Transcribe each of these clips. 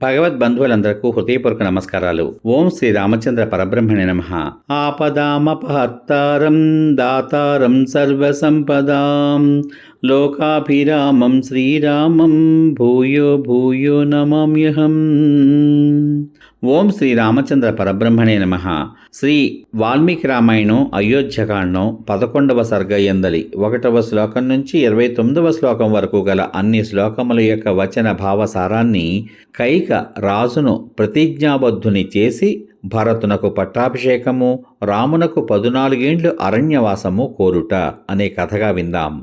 భగవద్బంధువులందరకు హృదయపూర్వక నమస్కారాలు. ఓం శ్రీ రామచంద్ర పరబ్రహ్మణే నమః. ఆపదామపహర్తారం దాతారం సర్వసంపదాం లోకాభిరామం శ్రీరామం భూయో భూయో నమామ్యహం. ఓం శ్రీ రామచంద్ర పరబ్రహ్మణే నమః. శ్రీ వాల్మీకి రామాయణం అయోధ్యకాండం 11వ సర్గ యందలి 1వ శ్లోకం నుంచి 29వ శ్లోకం వరకు గల అన్ని శ్లోకముల యొక్క వచన భావసారాన్ని కైక రాజును ప్రతిజ్ఞాబద్ధుని చేసి భరతునకు పట్టాభిషేకము, రామునకు 14 అరణ్యవాసము కోరుట అనే కథగా విందాం.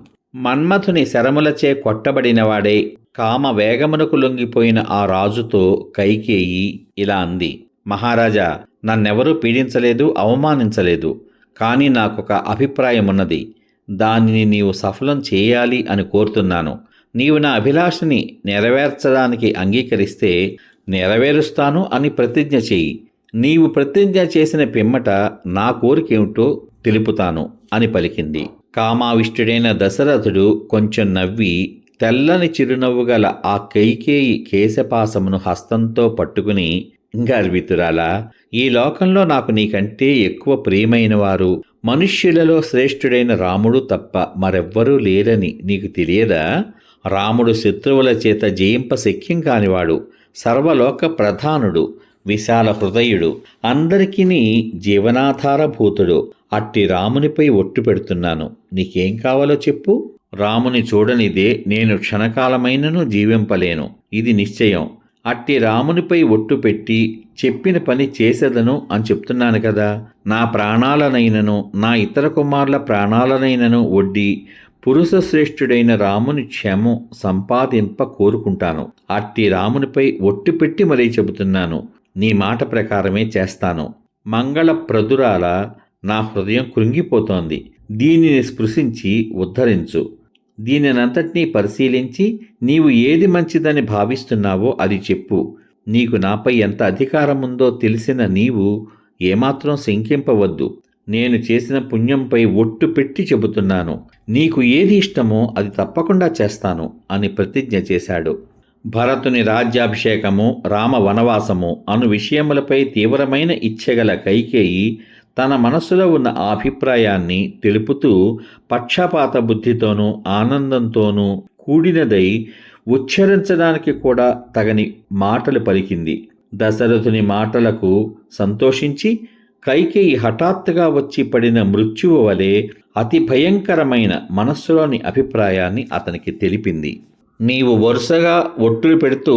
మన్మథుని శరములచే కొట్టబడినవాడే కామ వేగమునకు లొంగిపోయిన ఆ రాజుతో కైకేయి ఇలా అంది: మహారాజా, నన్నెవరూ పీడించలేదు, అవమానించలేదు. కానీ నాకొక అభిప్రాయమున్నది. దానిని నీవు సఫలం చేయాలి అని కోరుతున్నాను. నీవు నా అభిలాషని నెరవేర్చడానికి అంగీకరిస్తే నెరవేరుస్తాను అని ప్రతిజ్ఞ చేయి. నీవు ప్రతిజ్ఞ చేసిన పిమ్మట నా కోరికేమిటో తెలుపుతాను అని పలికింది. కామావిష్టుడైన దశరథుడు కొంచెం నవ్వి తెల్లని చిరునవ్వు గల ఆ కైకేయి కేశపాసమును హస్తంతో పట్టుకుని, గర్వితురాలా, ఈ లోకంలో నాకు నీకంటే ఎక్కువ ప్రియమైన వారు మనుష్యులలో శ్రేష్ఠుడైన రాముడు తప్ప మరెవ్వరూ లేరని నీకు తెలియదా? రాముడు శత్రువుల చేత జయింప శక్యం కానివాడు, సర్వలోక ప్రధానుడు, విశాల హృదయుడు, అందరికీ జీవనాధారభూతుడు. అట్టి రామునిపై ఒట్టు పెడుతున్నాను. నీకేం కావాలో చెప్పు. రాముని చూడనిదే నేను క్షణకాలమైనను జీవింపలేను, ఇది నిశ్చయం. అట్టి రామునిపై ఒట్టు పెట్టి చెప్పిన పని చేసేదను అని చెప్తున్నాను కదా. నా ప్రాణాలనైనను నా ఇతర కుమారుల ప్రాణాలనైనను ఒడ్డి పురుష శ్రేష్ఠుడైన రాముని క్షేమం సంపాదింప కోరుకుంటాను. అట్టి రామునిపై ఒట్టు పెట్టి మరీ చెబుతున్నాను. నీ మాట ప్రకారమే చేస్తాను. మంగళప్రదురాల, నా హృదయం కృంగిపోతోంది. దీనిని స్పృశించి ఉద్ధరించు. దీనినంతటినీ పరిశీలించి నీవు ఏది మంచిదని భావిస్తున్నావో అది చెప్పు. నీకు నాపై ఎంత అధికారముందో తెలిసిన నీవు ఏమాత్రం శంకింపవద్దు. నేను చేసిన పుణ్యంపై ఒట్టు పెట్టి చెబుతున్నాను. నీకు ఏది ఇష్టమో అది తప్పకుండా చేస్తాను అని ప్రతిజ్ఞ చేశాడు. భరతుని రాజ్యాభిషేకము, రామ వనవాసము అను విషయములపై తీవ్రమైన ఇచ్ఛగల కైకేయి తన మనస్సులో ఉన్న ఆ అభిప్రాయాన్ని తెలుపుతూ పక్షపాత బుద్ధితోనూ ఆనందంతోనూ కూడినదై ఉచ్చరించడానికి కూడా తగని మాటలు పలికింది. దశరథుని మాటలకు సంతోషించి కైకేయి హఠాత్తుగా వచ్చి పడిన మృత్యువు వలె అతి భయంకరమైన మనస్సులోని అభిప్రాయాన్ని అతనికి తెలిపింది. నీవు వరుసగా ఒట్టులు పెడుతూ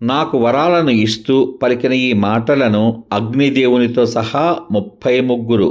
నాకు వరాలను ఇస్తూ పలికిన ఈ మాటలను అగ్నిదేవునితో సహా 33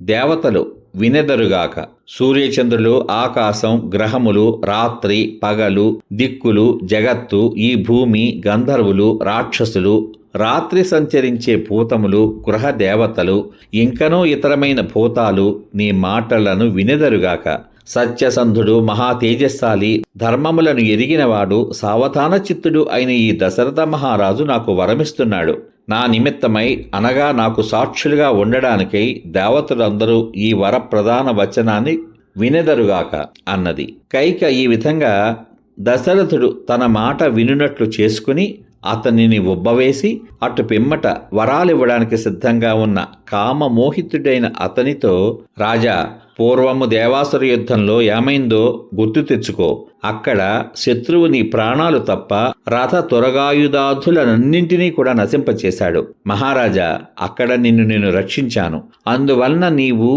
దేవతలు వినెదరుగాక. సూర్యచంద్రులు, ఆకాశం, గ్రహములు, రాత్రి పగలు, దిక్కులు, జగత్తు, ఈ భూమి, గంధర్వులు, రాక్షసులు, రాత్రి సంచరించే భూతములు, గృహ దేవతలు, ఇంకనూ ఇతరమైన భూతాలు నీ మాటలను వినెదరుగాక. సత్యసంధుడు, మహా తేజస్సాలి, ధర్మములను ఎరిగినవాడు, సావధాన చిత్తుడు అయిన ఈ దశరథ మహారాజు నాకు వరమిస్తున్నాడు. నా నిమిత్తమై అనగా నాకు సాక్షులుగా ఉండడానికై దేవతలందరూ ఈ వరప్రధాన వచనాన్ని వినెదరుగాక అన్నది. కైక ఈ విధంగా దశరథుడు తన మాట వినున్నట్లు చేసుకుని అతనిని ఉబ్బవేసి అటు పిమ్మట వరాలివ్వడానికి సిద్ధంగా ఉన్న కామమోహితుడైన అతనితో, రాజా, పూర్వము దేవాసుర యుద్ధంలో ఏమైందో గుర్తు తెచ్చుకో. అక్కడ శత్రువు నీ ప్రాణాలు తప్ప రథ తురగాయుధాధులన్నింటినీ కూడా నశింపచేశాడు. మహారాజా, అక్కడ నేను రక్షించాను. అందువలన నీవు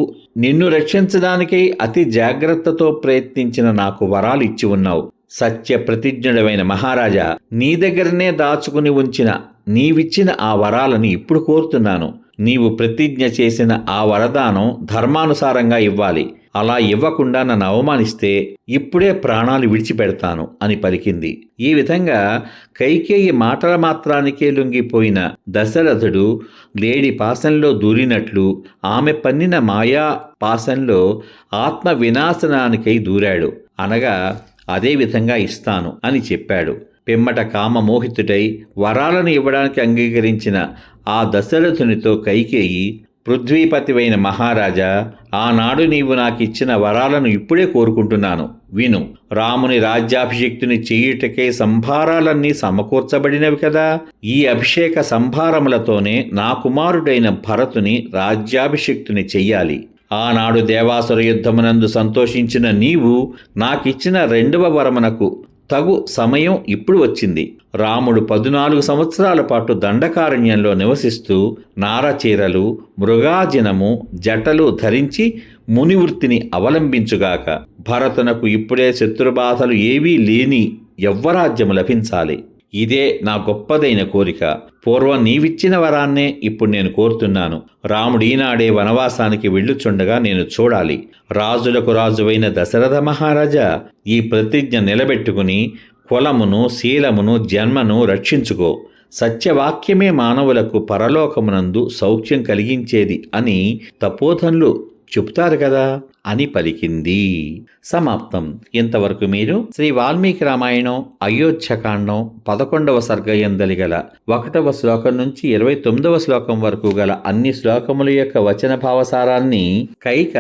నిన్ను రక్షించడానికై అతి జాగ్రత్తతో ప్రయత్నించిన నాకు వరాలు ఇచ్చి ఉన్నావు. సత్య ప్రతిజ్ఞుడమైన మహారాజా, నీ దగ్గరనే దాచుకుని ఉంచిన నీవిచ్చిన ఆ వరాలను ఇప్పుడు కోరుతున్నాను. నీవు ప్రతిజ్ఞ చేసిన ఆ వరదానం ధర్మానుసారంగా ఇవ్వాలి. అలా ఇవ్వకుండా నన్ను అవమానిస్తే ఇప్పుడే ప్రాణాలు విడిచిపెడతాను అని పలికింది. ఈ విధంగా కైకేయి మాటల మాత్రానికే లొంగిపోయిన దశరథుడు లేడి పాశంలో దూరినట్లు ఆమె పన్నిన మాయా పాశంలో ఆత్మ వినాశనానికై దూరాడు. అనగా అదే విధంగా ఇస్తాను అని చెప్పాడు. పిమ్మట కామమోహితుడై వరాలను ఇవ్వడానికి అంగీకరించిన ఆ దశరథునితో కైకేయి పృథ్వీపతివైన మహారాజా, ఆనాడు నీవు నాకిచ్చిన వరాలను ఇప్పుడే కోరుకుంటున్నాను. విను. రాముని రాజ్యాభిషిక్తుని చేయుటకే సంభారాలన్నీ సమకూర్చబడినవి కదా. ఈ అభిషేక సంభారములతోనే నా కుమారుడైన భరతుని రాజ్యాభిషిక్తుని చెయ్యాలి. ఆనాడు దేవాసుర యుద్ధమునందు సంతోషించిన నీవు నాకిచ్చిన 2వ వరమునకు తగు సమయం ఇప్పుడు వచ్చింది. రాముడు 14 సంవత్సరాల పాటు దండకారణ్యంలో నివసిస్తూ నారచీరలు, మృగాజినము, జటలు ధరించి మునివృత్తిని అవలంబించుగాక. భరతునకు ఇప్పుడే శత్రుబాధలు ఏవీ లేని యవ్వరాజ్యము లభించాలి. ఇదే నా గొప్పదైన కోరిక. పూర్వం నీవిచ్చిన వరాన్నే ఇప్పుడు నేను కోరుతున్నాను. రాముడీనాడే వనవాసానికి వెళ్ళుచుండగా నేను చూడాలి. రాజులకు రాజువైన దశరథ మహారాజా, ఈ ప్రతిజ్ఞ నిలబెట్టుకుని కులమును, శీలమును, జన్మను రక్షించుకో. సత్యవాక్యమే మానవులకు పరలోకమునందు సౌఖ్యం కలిగించేది అని తపోధనులు చెబుతారు కదా అని పలికింది. సమాప్తం. ఇంతవరకు మీరు శ్రీ వాల్మీకి రామాయణం అయోధ్యకాండం 11వ సర్గయందలి గల 1వ శ్లోకం నుంచి 29వ శ్లోకం వరకు గల అన్ని శ్లోకముల యొక్క వచన భావసారాన్ని కైక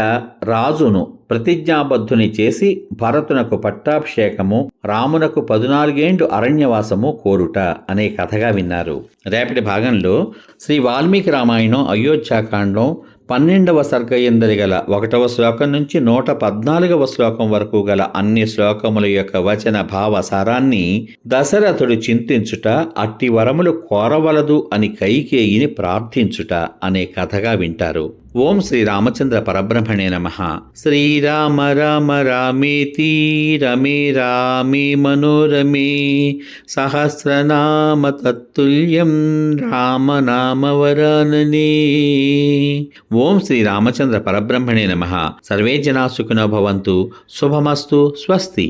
రాజును ప్రతిజ్ఞాబద్ధుని చేసి భరతునకు పట్టాభిషేకము, రామునకు 14 ఏండ్లు అరణ్యవాసము కోరుట అనే కథగా విన్నారు. రేపటి భాగంలో శ్రీ వాల్మీకి రామాయణం అయోధ్యకాండం 12వ సర్గయందలి గల 1వ శ్లోకం నుంచి 114వ శ్లోకం వరకు గల అన్ని శ్లోకముల యొక్క వచన భావసారాన్ని దశరథుడు చింతించుట, అట్టి వరములు కోరవలదు అని కైకేయిని ప్రార్థించుట అనే కథగా వింటారు. ఓం శ్రీ రామచంద్ర పరబ్రహ్మణే నమః. శ్రీరామ రామ రామేతి రమే రామే మనోరమే సహస్రనామ తత్తుల్యం రామనామ వరాననే. ఓం శ్రీ రామచంద్ర పరబ్రహ్మణే నమః. సర్వే జనా సుఖినో భవంతు. శుభమస్తు. స్వస్తి.